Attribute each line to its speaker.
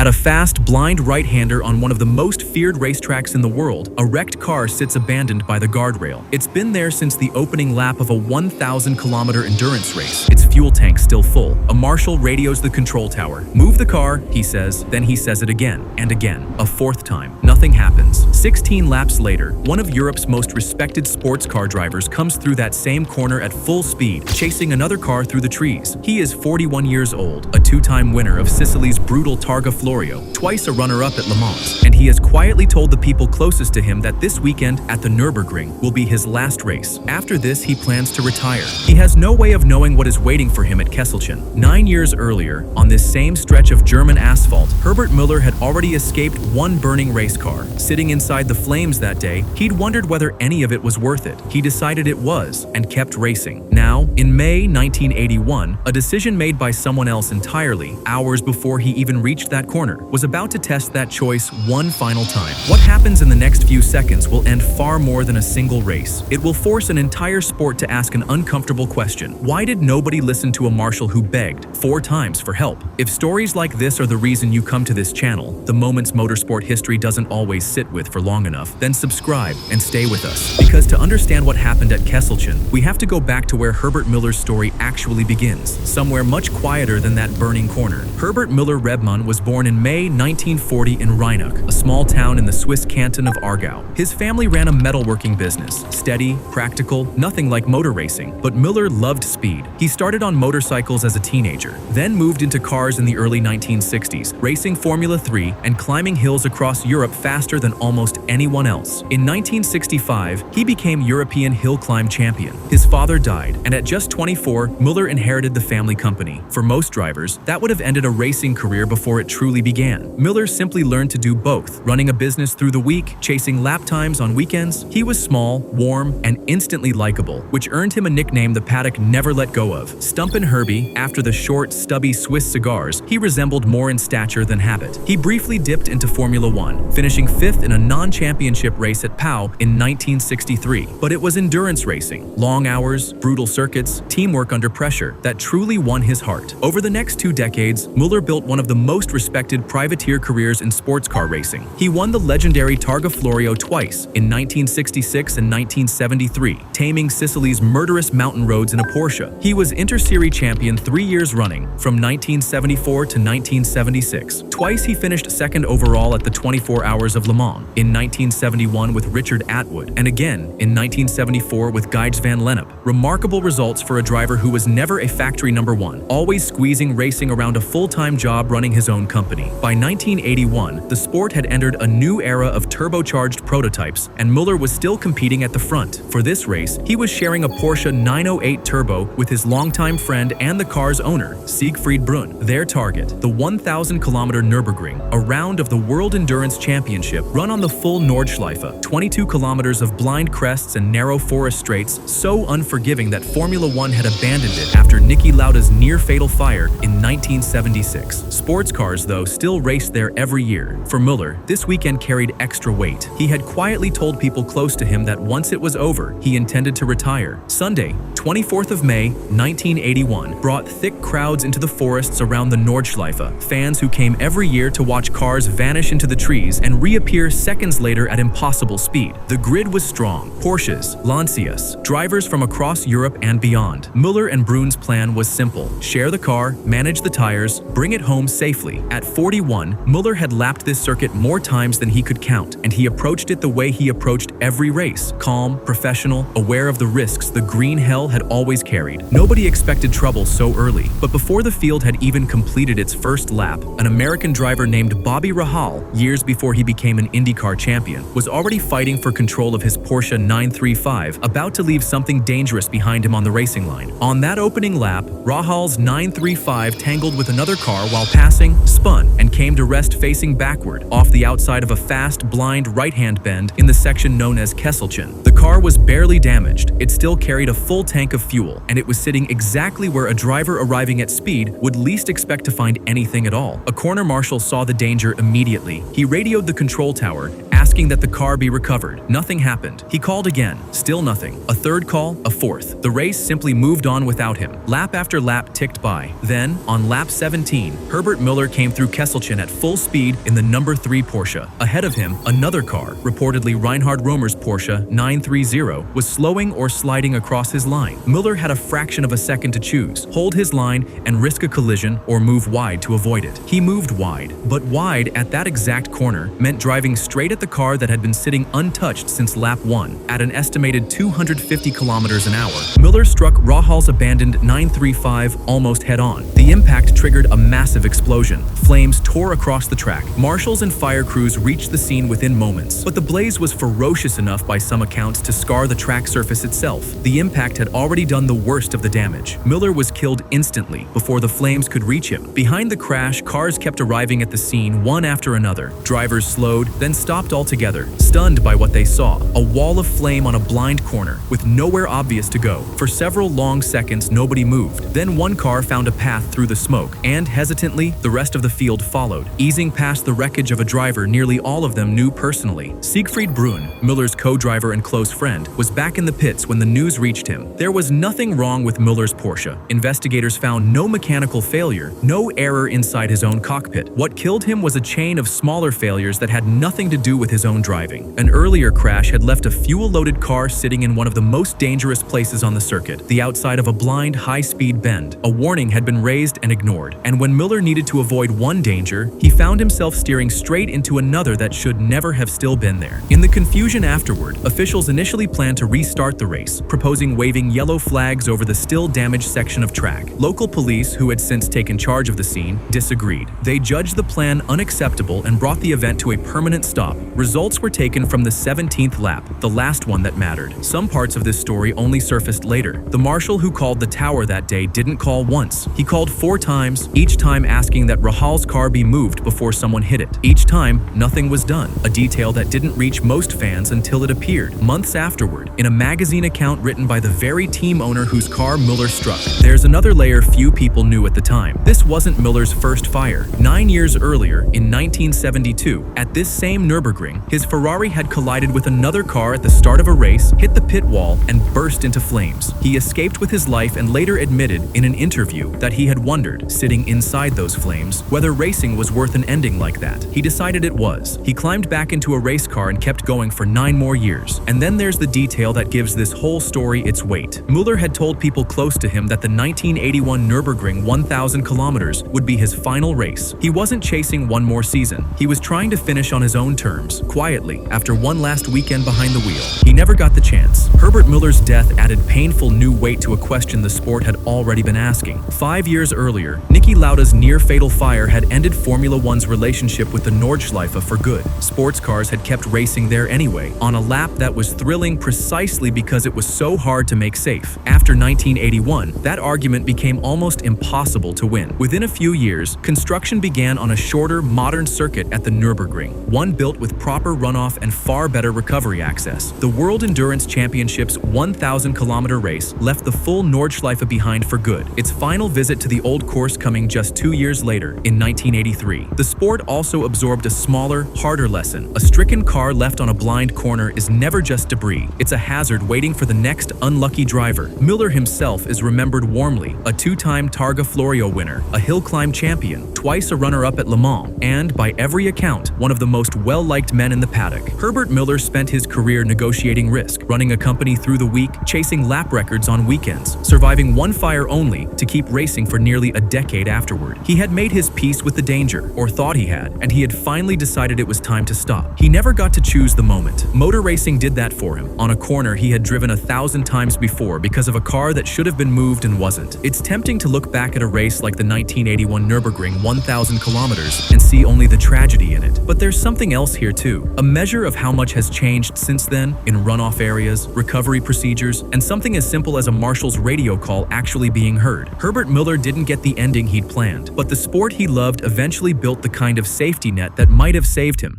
Speaker 1: At a fast, blind right-hander on one of the most feared racetracks in the world, a wrecked car sits abandoned by the guardrail. It's been there since the opening lap of a 1,000-kilometer endurance race. Its fuel tank still full. A marshal radios the control tower. "Move the car," he says. Then he says it again and again. A fourth time. Nothing happens. 16 laps later, one of Europe's most respected sports car drivers comes through that same corner at full speed, chasing another car through the trees. He is 41 years old, a two-time winner of Sicily's brutal Targa Florio, twice a runner-up at Le Mans, and he has quietly told the people closest to him that this weekend at the Nürburgring will be his last race. After this, he plans to retire. He has no way of knowing what is waiting for him at Kesselchen. 9 years earlier, on this same stretch of German asphalt, Herbert Müller had already escaped one burning race car. Sitting inside the flames that day, he'd wondered whether any of it was worth it. He decided it was, and kept racing. Now, in May 1981, a decision made by someone else entirely, hours before he even reached that corner, was about to test that choice one final time. What happens in the next few seconds will end far more than a single race. It will force an entire sport to ask an uncomfortable question. Why did nobody listen to a marshal who begged 4 times for help? If stories like this are the reason you come to this channel, the moments motorsport history doesn't always sit with for long enough, then subscribe and stay with us. Because to understand what happened at Kesselchen, we have to go back to where Herbert Müller's story actually begins, somewhere much quieter than that burning corner. Herbert Müller Rebmann was born in May 1940 in Rheinuck, a small town in the Swiss canton of Aargau. His family ran a metalworking business, steady, practical, nothing like motor racing, but Müller loved speed. He started on motorcycles as a teenager, then moved into cars in the early 1960s, racing Formula 3 and climbing hills across Europe faster than almost anyone else. In 1965, he became European hill climb champion. His father died, and at just 24, Müller inherited the family company. For most drivers, that would have ended a racing career before it truly began. Müller simply learned to do both, running a business through the week, chasing lap times on weekends. He was small, warm, and instantly likable, which earned him a nickname the paddock never let go of, Stumpin' Herbie. After the short, stubby Swiss cigars, he resembled more in stature than habit. He briefly dipped into Formula 1, finishing 5th in a non-championship race at Pau in 1963. But it was endurance racing, long hours, brutal circuits, teamwork under pressure that truly won his heart. Over the next 2 decades, Müller built one of the most respected privateer careers in sports car racing. He won the legendary Targa Florio twice, in 1966 and 1973, taming Sicily's murderous mountain roads in a Porsche. He was Inter-Serie champion 3 years running, from 1974 to 1976. Twice he finished 2nd overall at the 24 Hours of Le Mans, in 1971 with Richard Atwood, and again in 1974 with Gijs van Lennep. Remarkable results for a driver who was never a factory #1, always squeezing racing around a full-time job running his own company. By 1981, the sport had entered a new era of turbocharged prototypes, and Müller was still competing at the front. For this race, he was sharing a Porsche 908 Turbo with his longtime friend and the car's owner, Siegfried Brunn. Their target, the 1,000-kilometer Nürburgring, a round of the World Endurance Championship run on the full Nordschleife, 22 kilometers of blind crests and narrow forest straights, so unforgiving that Formula 1 had abandoned it after Niki Lauda's near-fatal fire in 1976. Sports cars, though, still raced there every year. For Müller, this weekend carried extra weight. He had quietly told people close to him that once it was over, he intended to retire. Sunday, 24th of May, 1981, brought thick crowds into the forests around the Nordschleife, fans who came every year to watch cars vanish into the trees and reappear seconds later at impossible speed. The grid was strong. Porsches, Lancias, drivers from across Europe and beyond. Müller and Brunn's plan was simple. Share the car, manage the tires, bring it home safely. At 41, Müller had lapped this circuit more times than he could count, and he approached it the way he approached every race. Calm, professional, aware of the risks the green hell had always carried. Nobody expected trouble so early, but before the field had even completed its first lap, an American driver named Bobby Rahal, years before he became an IndyCar champion, was already fighting for control of his Porsche 935, about to leave something dangerous behind him on the racing line. On that opening lap, Rahal's 935 tangled with another car while passing, spun, and came to rest facing backward off the outside of a fast, blind right-hand bend in the section known as Kesselchen. The car was barely damaged. It still carried a full tank of fuel, and it was sitting exactly where a driver arriving at speed would least expect to find anything at all. A corner marshal saw the danger immediately. He radioed the control tower, asking asking that the car be recovered. Nothing happened. He called again. Still nothing. A third call, a fourth. The race simply moved on without him. Lap after lap ticked by. Then, on lap 17, Herbert Müller came through Kesselchen at full speed in the number 3 Porsche. Ahead of him, another car, reportedly Reinhard Romer's Porsche 930, was slowing or sliding across his line. Müller had a fraction of a second to choose: hold his line and risk a collision, or move wide to avoid it. He moved wide, but wide at that exact corner meant driving straight at the car that had been sitting untouched since lap 1 at an estimated 250 kilometers an hour. Müller struck Rahal's abandoned 935 almost head-on. The impact triggered a massive explosion. Flames tore across the track. Marshals and fire crews reached the scene within moments, but the blaze was ferocious enough by some accounts to scar the track surface itself. The impact had already done the worst of the damage. Müller was killed instantly before the flames could reach him. Behind the crash, cars kept arriving at the scene one after another. Drivers slowed, then stopped altogether, stunned by what they saw: a wall of flame on a blind corner with nowhere obvious to go. For several long seconds, nobody moved. Then one car found a path through the smoke, and hesitantly, the rest of the field followed, easing past the wreckage of a driver nearly all of them knew personally. Siegfried Brunn, Müller's co-driver and close friend, was back in the pits when the news reached him. There was nothing wrong with Müller's Porsche. Investigators found no mechanical failure, no error inside his own cockpit. What killed him was a chain of smaller failures that had nothing to do with his own driving. An earlier crash had left a fuel-loaded car sitting in one of the most dangerous places on the circuit, the outside of a blind, high-speed bend. A warning had been raised and ignored, and when Müller needed to avoid one danger, he found himself steering straight into another that should never have still been there. In the confusion afterward, officials initially planned to restart the race, proposing waving yellow flags over the still damaged section of track. Local police, who had since taken charge of the scene, disagreed. They judged the plan unacceptable and brought the event to a permanent stop. Results were taken from the 17th lap, the last one that mattered. Some parts of this story only surfaced later. The marshal who called the tower that day didn't call once. He called 4 times, each time asking that Rahal's car be moved before someone hit it. Each time, nothing was done, a detail that didn't reach most fans until it appeared, months afterward, in a magazine account written by the very team owner whose car Müller struck. There's another layer few people knew at the time. This wasn't Müller's first fire. 9 years earlier, in 1972, at this same Nürburgring, his Ferrari had collided with another car at the start of a race, hit the pit wall, and burst into flames. He escaped with his life and later admitted in an interview that he had wondered, sitting inside those flames, whether racing was worth an ending like that. He decided it was. He climbed back into a race car and kept going for 9 more years. And then there's the detail that gives this whole story its weight. Müller had told people close to him that the 1981 Nürburgring 1,000 kilometers would be his final race. He wasn't chasing one more season. He was trying to finish on his own terms, quietly, after one last weekend behind the wheel. He never got the chance. Herbert Müller's death added painful new weight to a question the sport had already been asking. 5 years earlier, Niki Lauda's near-fatal fire had ended Formula One's relationship with the Nordschleife for good. Sports cars had kept racing there anyway, on a lap that was thrilling precisely because it was so hard to make safe. After 1981, that argument became almost impossible to win. Within a few years, construction began on a shorter, modern circuit at the Nürburgring, one built with proper runoff and far better recovery access. The World Endurance Championship's 1,000-kilometer race left the full Nordschleife behind for good, its final visit to the old course coming just 2 years later, in 1983. The sport also absorbed a smaller, harder lesson. A stricken car left on a blind corner is never just debris. It's a hazard waiting for the next unlucky driver. Müller himself is remembered warmly, a 2-time Targa Florio winner, a hill climb champion, twice a runner-up at Le Mans, and, by every account, one of the most well-liked men in the paddock. Herbert Müller spent his career negotiating risk, running a company through the week, chasing lap records on weekends, surviving one fire only to keep racing for nearly a decade afterward. He had made his peace with the danger, or thought he had, and he had finally decided it was time to stop. He never got to choose the moment. Motor racing did that for him. On a corner he had driven 1,000 times before because of a car that should have been moved and wasn't. It's tempting to look back at a race like the 1981 Nürburgring 1,000 kilometers and see only the tragedy in it. But there's something else here too. A measure of how much has changed since then in runoff areas, recovery procedures, and something as simple as a marshal's radio call actually being heard. Herbert Müller didn't get the ending he'd planned, but the sport he loved eventually built the kind of safety net that might have saved him.